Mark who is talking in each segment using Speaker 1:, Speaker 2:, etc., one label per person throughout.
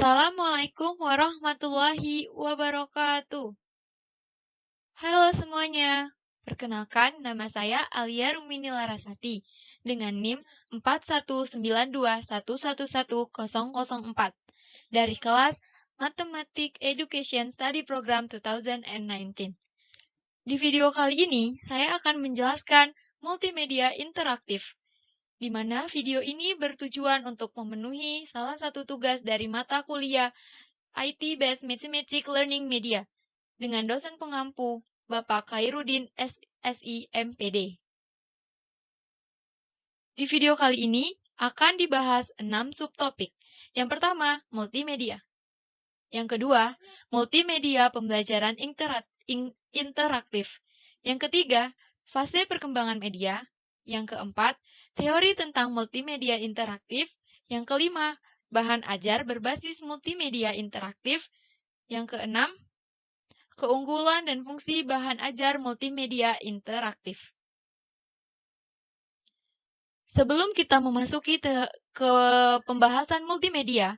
Speaker 1: Assalamualaikum warahmatullahi wabarakatuh. Halo semuanya, perkenalkan nama saya Alia Rumini Larasati dengan NIM 4192111004 dari kelas Mathematics Education Study Program 2019. Di video kali ini, saya akan menjelaskan multimedia interaktif, di mana video ini bertujuan untuk memenuhi salah satu tugas dari mata kuliah IT Based Mathematics Learning Media dengan dosen pengampu Bapak Khairuddin SI MPD. Di video kali ini akan dibahas 6 subtopik. Yang pertama, multimedia. Yang kedua, multimedia pembelajaran interaktif. Yang ketiga, fase perkembangan media. Yang keempat, teori tentang multimedia interaktif. Yang kelima, bahan ajar berbasis multimedia interaktif. Yang keenam, keunggulan dan fungsi bahan ajar multimedia interaktif. Sebelum kita memasuki ke pembahasan multimedia,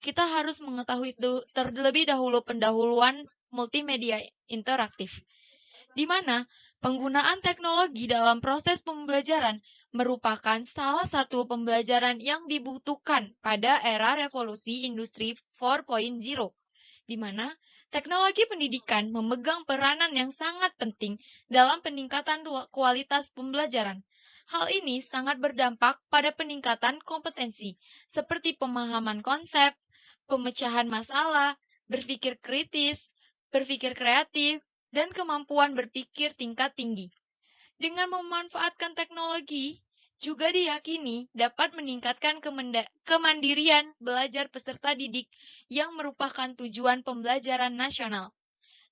Speaker 1: kita harus mengetahui terlebih dahulu pendahuluan multimedia interaktif, di mana penggunaan teknologi dalam proses pembelajaran merupakan salah satu pembelajaran yang dibutuhkan pada era revolusi industri 4.0, di mana teknologi pendidikan memegang peranan yang sangat penting dalam peningkatan kualitas pembelajaran. Hal ini sangat berdampak pada peningkatan kompetensi, seperti pemahaman konsep, pemecahan masalah, berpikir kritis, berpikir kreatif, dan kemampuan berpikir tingkat tinggi. Dengan memanfaatkan teknologi, juga diyakini dapat meningkatkan kemandirian belajar peserta didik yang merupakan tujuan pembelajaran nasional.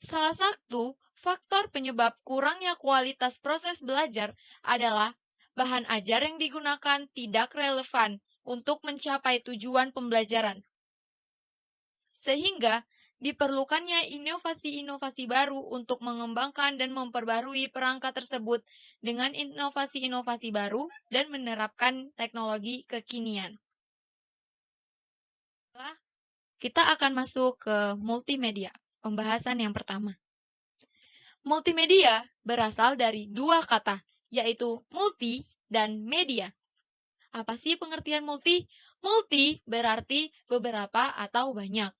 Speaker 1: Salah satu faktor penyebab kurangnya kualitas proses belajar adalah bahan ajar yang digunakan tidak relevan untuk mencapai tujuan pembelajaran. Sehingga diperlukannya inovasi-inovasi baru untuk mengembangkan dan memperbarui perangkat tersebut dengan inovasi-inovasi baru dan menerapkan teknologi kekinian. Kita akan masuk ke multimedia, pembahasan yang pertama. Multimedia berasal dari dua kata, yaitu multi dan media. Apa sih pengertian multi? Multi berarti beberapa atau banyak.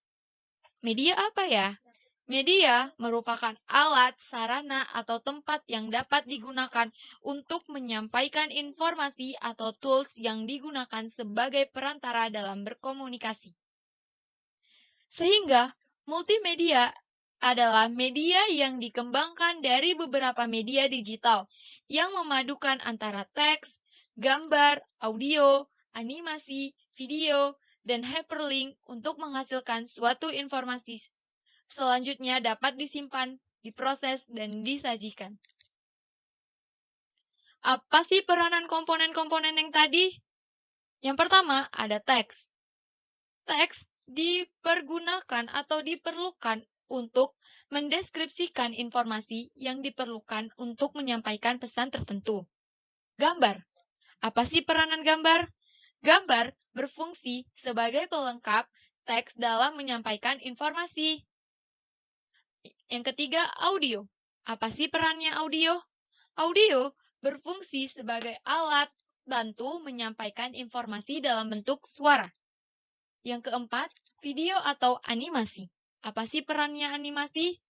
Speaker 1: Media apa ya? Media merupakan alat, sarana, atau tempat yang dapat digunakan untuk menyampaikan informasi atau tools yang digunakan sebagai perantara dalam berkomunikasi. Sehingga, multimedia adalah media yang dikembangkan dari beberapa media digital yang memadukan antara teks, gambar, audio, animasi, video, dan hyperlink untuk menghasilkan suatu informasi. Selanjutnya dapat disimpan, diproses, dan disajikan. Apa sih peranan komponen-komponen yang tadi? Yang pertama, ada teks. Teks dipergunakan atau diperlukan untuk mendeskripsikan informasi yang diperlukan untuk menyampaikan pesan tertentu. Gambar. Apa sih peranan gambar? Gambar berfungsi sebagai pelengkap teks dalam menyampaikan informasi. Yang ketiga, audio. Apa sih perannya audio? Audio berfungsi sebagai alat bantu menyampaikan informasi dalam bentuk suara. Yang keempat, video atau animasi. Apa sih perannya animasi?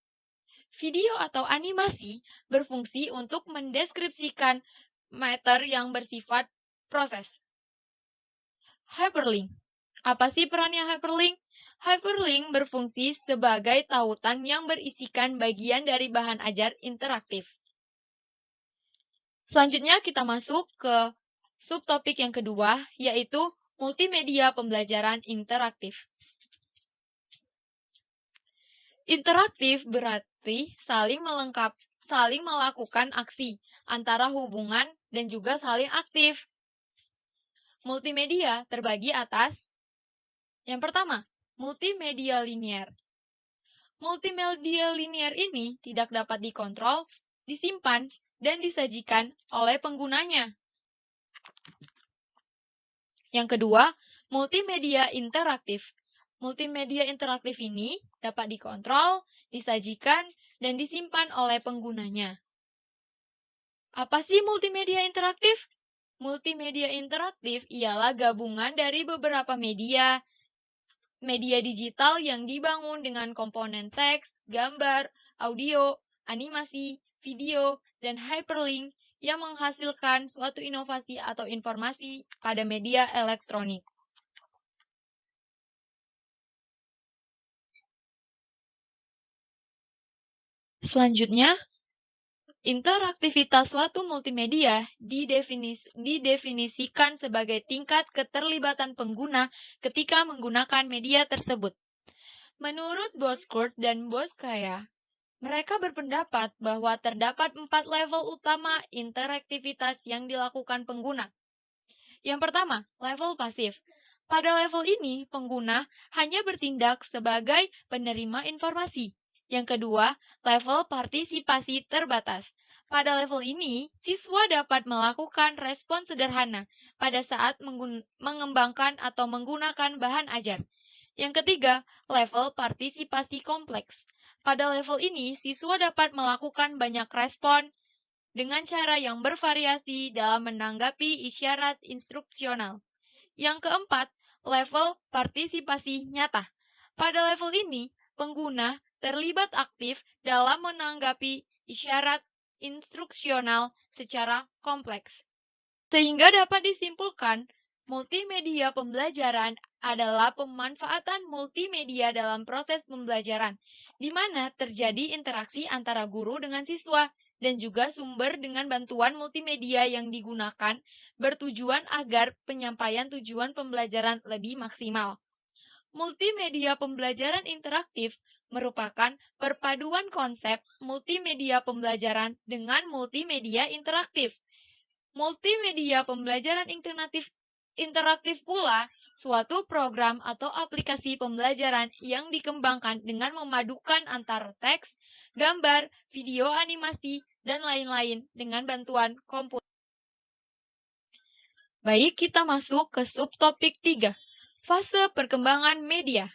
Speaker 1: Video atau animasi berfungsi untuk mendeskripsikan materi yang bersifat proses. Hyperlink. Apa sih perannya hyperlink? Hyperlink berfungsi sebagai tautan yang berisikan bagian dari bahan ajar interaktif. Selanjutnya kita masuk ke subtopik yang kedua, yaitu multimedia pembelajaran interaktif. Interaktif berarti saling melakukan aksi antara hubungan dan juga saling aktif. Multimedia terbagi atas yang pertama, multimedia linear. Multimedia linear ini tidak dapat dikontrol, disimpan, dan disajikan oleh penggunanya. Yang kedua, multimedia interaktif. Multimedia interaktif ini dapat dikontrol, disajikan, dan disimpan oleh penggunanya. Apa sih multimedia interaktif? Multimedia interaktif ialah gabungan dari beberapa media digital yang dibangun dengan komponen teks, gambar, audio, animasi, video, dan hyperlink yang menghasilkan suatu inovasi atau informasi pada media elektronik. Selanjutnya, interaktivitas suatu multimedia didefinisikan sebagai tingkat keterlibatan pengguna ketika menggunakan media tersebut. Menurut Bosworth dan Boskaya, mereka berpendapat bahwa terdapat 4 level utama interaktivitas yang dilakukan pengguna. Yang pertama, level pasif. Pada level ini, pengguna hanya bertindak sebagai penerima informasi. Yang kedua, level partisipasi terbatas. Pada level ini, siswa dapat melakukan respon sederhana pada saat mengembangkan atau menggunakan bahan ajar. Yang ketiga, level partisipasi kompleks. Pada level ini, siswa dapat melakukan banyak respon dengan cara yang bervariasi dalam menanggapi isyarat instruksional. Yang keempat, level partisipasi nyata. Pada level ini, pengguna terlibat aktif dalam menanggapi isyarat instruksional secara kompleks. Sehingga dapat disimpulkan, multimedia pembelajaran adalah pemanfaatan multimedia dalam proses pembelajaran, di mana terjadi interaksi antara guru dengan siswa, dan juga sumber dengan bantuan multimedia yang digunakan bertujuan agar penyampaian tujuan pembelajaran lebih maksimal. Multimedia pembelajaran interaktif merupakan perpaduan konsep multimedia pembelajaran dengan multimedia interaktif. Multimedia pembelajaran interaktif pula suatu program atau aplikasi pembelajaran yang dikembangkan dengan memadukan antara teks, gambar, video animasi, dan lain-lain dengan bantuan komputer. Baik, kita masuk ke subtopik 3, fase perkembangan media.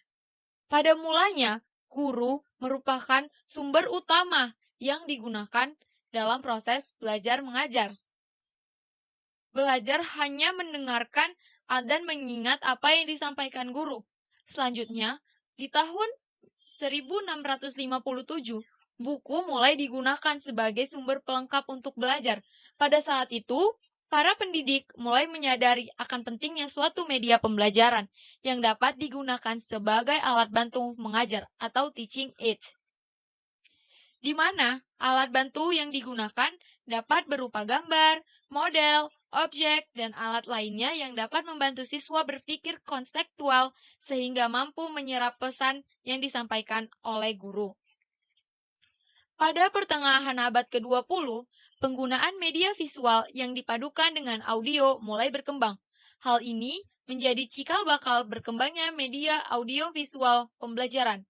Speaker 1: Pada mulanya, guru merupakan sumber utama yang digunakan dalam proses belajar mengajar. Belajar hanya mendengarkan dan mengingat apa yang disampaikan guru. Selanjutnya, di tahun 1657, buku mulai digunakan sebagai sumber pelengkap untuk belajar. Pada saat itu, para pendidik mulai menyadari akan pentingnya suatu media pembelajaran yang dapat digunakan sebagai alat bantu mengajar atau teaching aid. Di mana alat bantu yang digunakan dapat berupa gambar, model, objek, dan alat lainnya yang dapat membantu siswa berpikir konseptual sehingga mampu menyerap pesan yang disampaikan oleh guru. Pada pertengahan abad ke-20, penggunaan media visual yang dipadukan dengan audio mulai berkembang. Hal ini menjadi cikal bakal berkembangnya media audiovisual pembelajaran.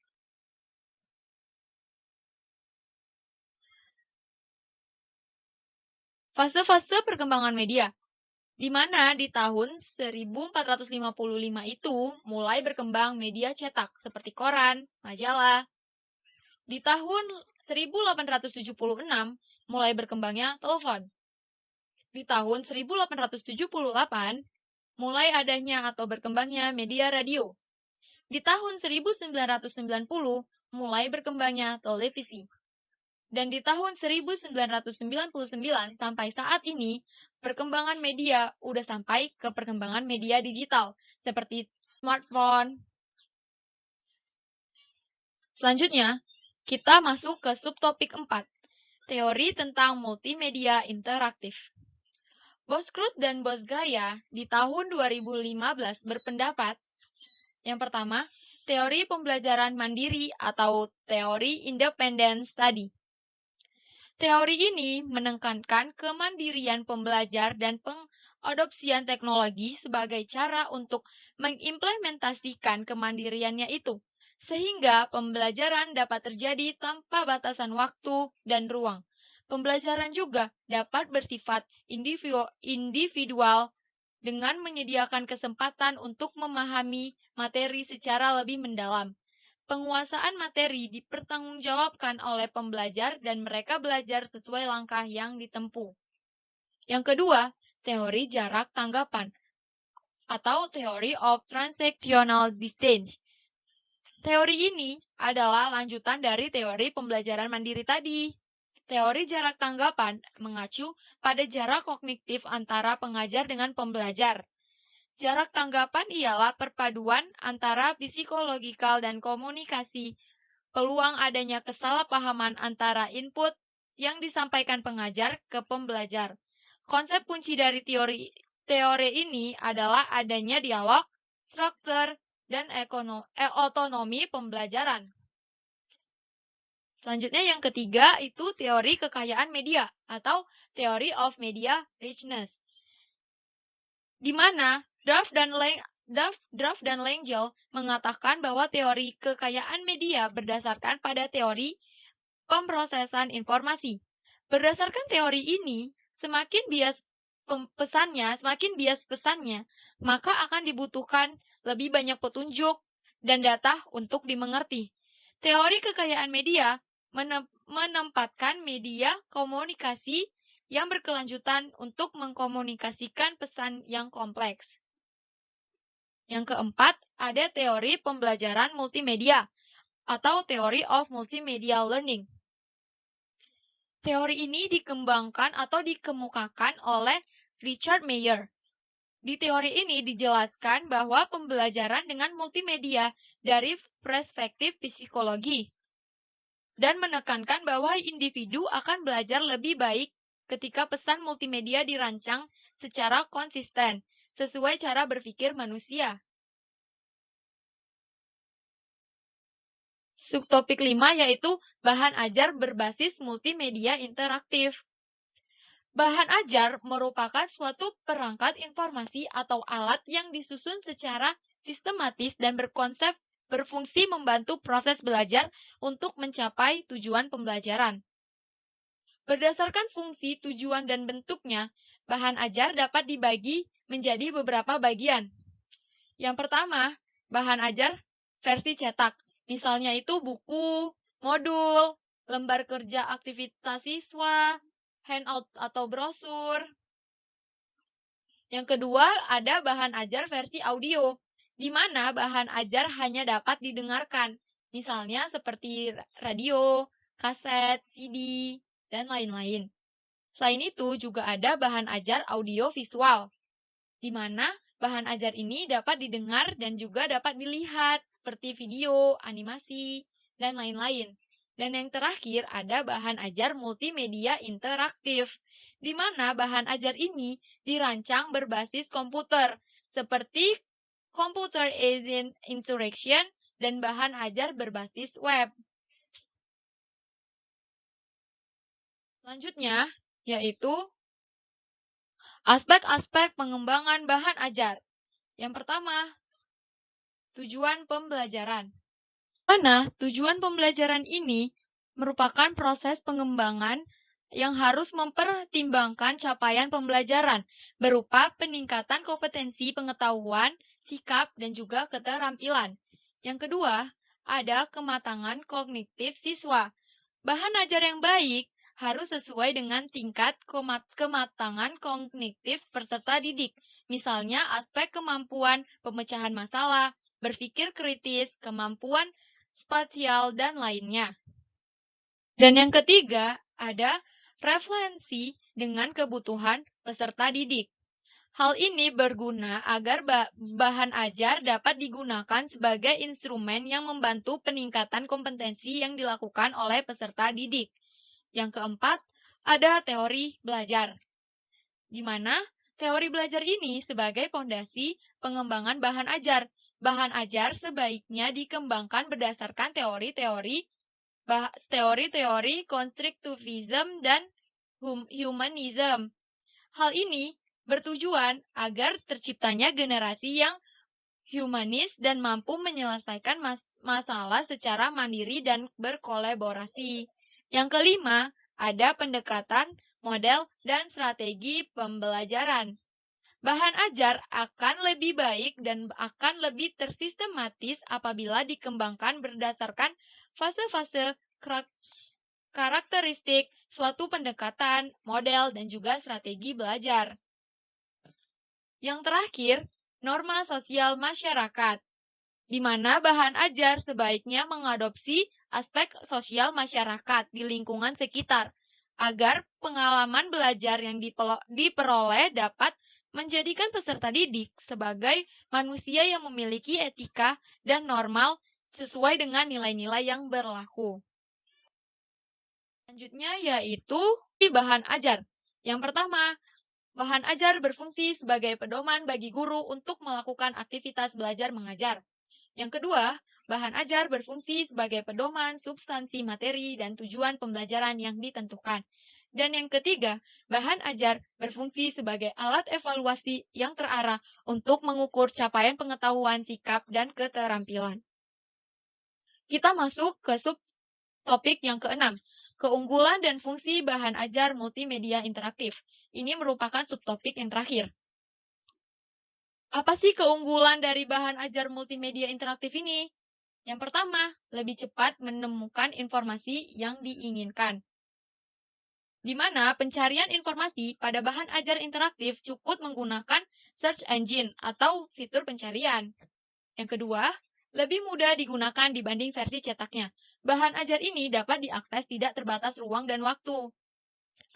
Speaker 1: Fase-fase perkembangan media, di mana di tahun 1455 itu mulai berkembang media cetak seperti koran, majalah. Di tahun 1876 mulai berkembangnya telepon. Di tahun 1878 mulai adanya atau berkembangnya media radio. Di tahun 1990 mulai berkembangnya televisi. Dan di tahun 1999 sampai saat ini, perkembangan media udah sampai ke perkembangan media digital, seperti smartphone. Selanjutnya, kita masuk ke subtopik 4, teori tentang multimedia interaktif. Bosworth dan Boskaya di tahun 2015 berpendapat, yang pertama, teori pembelajaran mandiri atau teori independent study. Teori ini menekankan kemandirian pembelajar dan pengadopsian teknologi sebagai cara untuk mengimplementasikan kemandiriannya itu, sehingga pembelajaran dapat terjadi tanpa batasan waktu dan ruang. Pembelajaran juga dapat bersifat individual dengan menyediakan kesempatan untuk memahami materi secara lebih mendalam. Penguasaan materi dipertanggungjawabkan oleh pembelajar dan mereka belajar sesuai langkah yang ditempuh. Yang kedua, teori jarak tanggapan atau Theory of Transactional Distance. Teori ini adalah lanjutan dari teori pembelajaran mandiri tadi. Teori jarak tanggapan mengacu pada jarak kognitif antara pengajar dengan pembelajar. Jarak tanggapan ialah perpaduan antara psikologikal dan komunikasi. Peluang adanya kesalahpahaman antara input yang disampaikan pengajar ke pembelajar. Konsep kunci dari teori ini adalah adanya dialog, struktur, dan otonomi pembelajaran. Selanjutnya yang ketiga itu teori kekayaan media atau Theory of Media Richness. Di mana Duff dan Langell mengatakan bahwa teori kekayaan media berdasarkan pada teori pemrosesan informasi. Berdasarkan teori ini, semakin bias pesannya, maka akan dibutuhkan lebih banyak petunjuk dan data untuk dimengerti. Teori kekayaan media menempatkan media komunikasi yang berkelanjutan untuk mengkomunikasikan pesan yang kompleks. Yang keempat, ada teori pembelajaran multimedia atau Theory of Multimedia Learning. Teori ini dikembangkan atau dikemukakan oleh Richard Mayer. Di teori ini dijelaskan bahwa pembelajaran dengan multimedia dari perspektif psikologi dan menekankan bahwa individu akan belajar lebih baik ketika pesan multimedia dirancang secara konsisten, sesuai cara berpikir manusia. Subtopik 5 yaitu bahan ajar berbasis multimedia interaktif. Bahan ajar merupakan suatu perangkat informasi atau alat yang disusun secara sistematis dan berfungsi membantu proses belajar untuk mencapai tujuan pembelajaran. Berdasarkan fungsi, tujuan, dan bentuknya, bahan ajar dapat dibagi menjadi beberapa bagian. Yang pertama, bahan ajar versi cetak. Misalnya itu buku, modul, lembar kerja aktivitas siswa, handout atau brosur. Yang kedua, ada bahan ajar versi audio, di mana bahan ajar hanya dapat didengarkan, misalnya seperti radio, kaset, CD, dan lain-lain. Selain itu, juga ada bahan ajar audio visual, di mana bahan ajar ini dapat didengar dan juga dapat dilihat, seperti video, animasi, dan lain-lain. Dan yang terakhir, ada bahan ajar multimedia interaktif, di mana bahan ajar ini dirancang berbasis komputer, seperti Computer Aided Instruction dan bahan ajar berbasis web. Selanjutnya, yaitu aspek-aspek pengembangan bahan ajar. Yang pertama, tujuan pembelajaran. Mana tujuan pembelajaran ini merupakan proses pengembangan yang harus mempertimbangkan capaian pembelajaran berupa peningkatan kompetensi pengetahuan, sikap, dan juga keterampilan. Yang kedua, ada kematangan kognitif siswa. Bahan ajar yang baik harus sesuai dengan tingkat kematangan kognitif peserta didik. Misalnya aspek kemampuan pemecahan masalah, berpikir kritis, kemampuan spasial, dan lainnya. Dan yang ketiga, ada referensi dengan kebutuhan peserta didik. Hal ini berguna agar bahan ajar dapat digunakan sebagai instrumen yang membantu peningkatan kompetensi yang dilakukan oleh peserta didik. Yang keempat, ada teori belajar, di mana teori belajar ini sebagai fondasi pengembangan bahan ajar. Bahan ajar sebaiknya dikembangkan berdasarkan teori-teori konstruktivisme dan humanisme. Hal ini bertujuan agar terciptanya generasi yang humanis dan mampu menyelesaikan masalah secara mandiri dan berkolaborasi. Yang kelima, ada pendekatan, model, dan strategi pembelajaran. Bahan ajar akan lebih baik dan akan lebih tersistematis apabila dikembangkan berdasarkan fase-fase karakteristik suatu pendekatan, model, dan juga strategi belajar. Yang terakhir, norma sosial masyarakat, di mana bahan ajar sebaiknya mengadopsi aspek sosial masyarakat di lingkungan sekitar, agar pengalaman belajar yang diperoleh dapat menjadikan peserta didik sebagai manusia yang memiliki etika dan normal sesuai dengan nilai-nilai yang berlaku. Selanjutnya yaitu bahan ajar. Yang pertama, bahan ajar berfungsi sebagai pedoman bagi guru untuk melakukan aktivitas belajar mengajar. Yang kedua, bahan ajar berfungsi sebagai pedoman substansi materi dan tujuan pembelajaran yang ditentukan. Dan yang ketiga, bahan ajar berfungsi sebagai alat evaluasi yang terarah untuk mengukur capaian pengetahuan, sikap, dan keterampilan. Kita masuk ke subtopik yang keenam, keunggulan dan fungsi bahan ajar multimedia interaktif. Ini merupakan subtopik yang terakhir. Apa sih keunggulan dari bahan ajar multimedia interaktif ini? Yang pertama, lebih cepat menemukan informasi yang diinginkan, di mana pencarian informasi pada bahan ajar interaktif cukup menggunakan search engine atau fitur pencarian. Yang kedua, lebih mudah digunakan dibanding versi cetaknya. Bahan ajar ini dapat diakses tidak terbatas ruang dan waktu.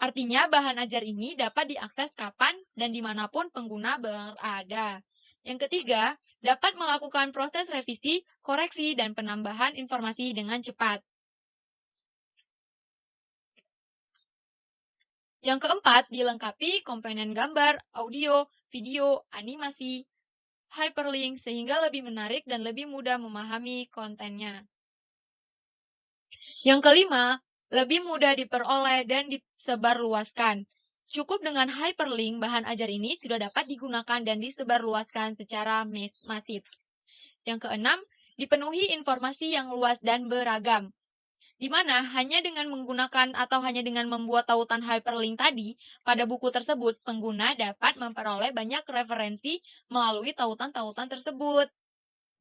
Speaker 1: Artinya, bahan ajar ini dapat diakses kapan dan dimanapun pengguna berada. Yang ketiga, dapat melakukan proses revisi, koreksi, dan penambahan informasi dengan cepat. Yang keempat, dilengkapi komponen gambar, audio, video, animasi, hyperlink, sehingga lebih menarik dan lebih mudah memahami kontennya. Yang kelima, lebih mudah diperoleh dan disebarluaskan. Cukup dengan hyperlink, bahan ajar ini sudah dapat digunakan dan disebarluaskan secara masif. Yang keenam, dipenuhi informasi yang luas dan beragam, di mana hanya dengan menggunakan atau hanya dengan membuat tautan hyperlink tadi, pada buku tersebut, pengguna dapat memperoleh banyak referensi melalui tautan-tautan tersebut.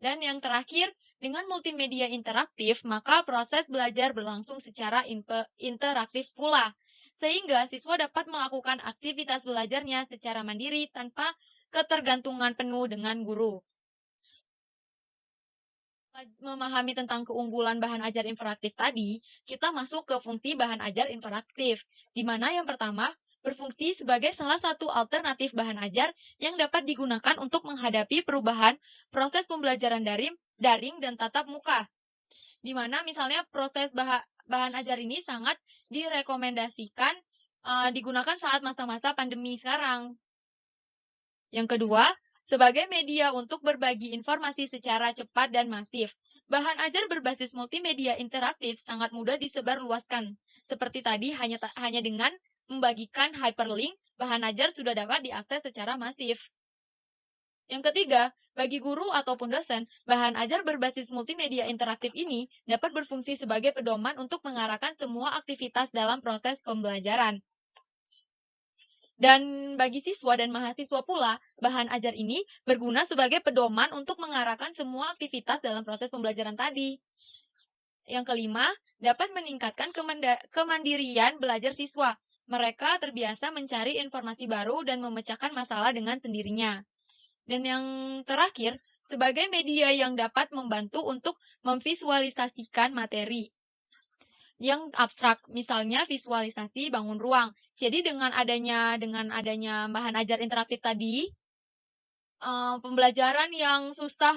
Speaker 1: Dan yang terakhir, dengan multimedia interaktif, maka proses belajar berlangsung secara interaktif pula, sehingga siswa dapat melakukan aktivitas belajarnya secara mandiri tanpa ketergantungan penuh dengan guru. Memahami tentang keunggulan bahan ajar interaktif tadi, kita masuk ke fungsi bahan ajar interaktif, di mana yang pertama, berfungsi sebagai salah satu alternatif bahan ajar yang dapat digunakan untuk menghadapi perubahan proses pembelajaran daring dan tatap muka. Di mana misalnya proses bahan ajar ini sangat direkomendasikan digunakan saat masa-masa pandemi sekarang. Yang kedua, sebagai media untuk berbagi informasi secara cepat dan masif. Bahan ajar berbasis multimedia interaktif sangat mudah disebarluaskan. Seperti tadi, hanya dengan membagikan hyperlink, bahan ajar sudah dapat diakses secara masif. Yang ketiga, bagi guru ataupun dosen, bahan ajar berbasis multimedia interaktif ini dapat berfungsi sebagai pedoman untuk mengarahkan semua aktivitas dalam proses pembelajaran. Dan bagi siswa dan mahasiswa pula, bahan ajar ini berguna sebagai pedoman untuk mengarahkan semua aktivitas dalam proses pembelajaran tadi. Yang kelima, dapat meningkatkan kemandirian belajar siswa. Mereka terbiasa mencari informasi baru dan memecahkan masalah dengan sendirinya. Dan yang terakhir, sebagai media yang dapat membantu untuk memvisualisasikan materi yang abstrak, misalnya visualisasi bangun ruang. Jadi dengan adanya bahan ajar interaktif tadi, pembelajaran yang susah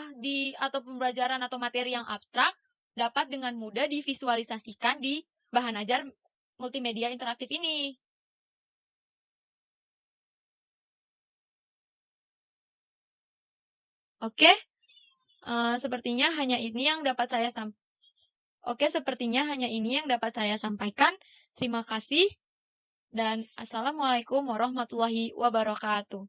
Speaker 1: atau pembelajaran atau materi yang abstrak dapat dengan mudah divisualisasikan di bahan ajar multimedia interaktif ini. Oke, sepertinya hanya ini yang dapat saya sampaikan. Terima kasih dan assalamualaikum warahmatullahi wabarakatuh.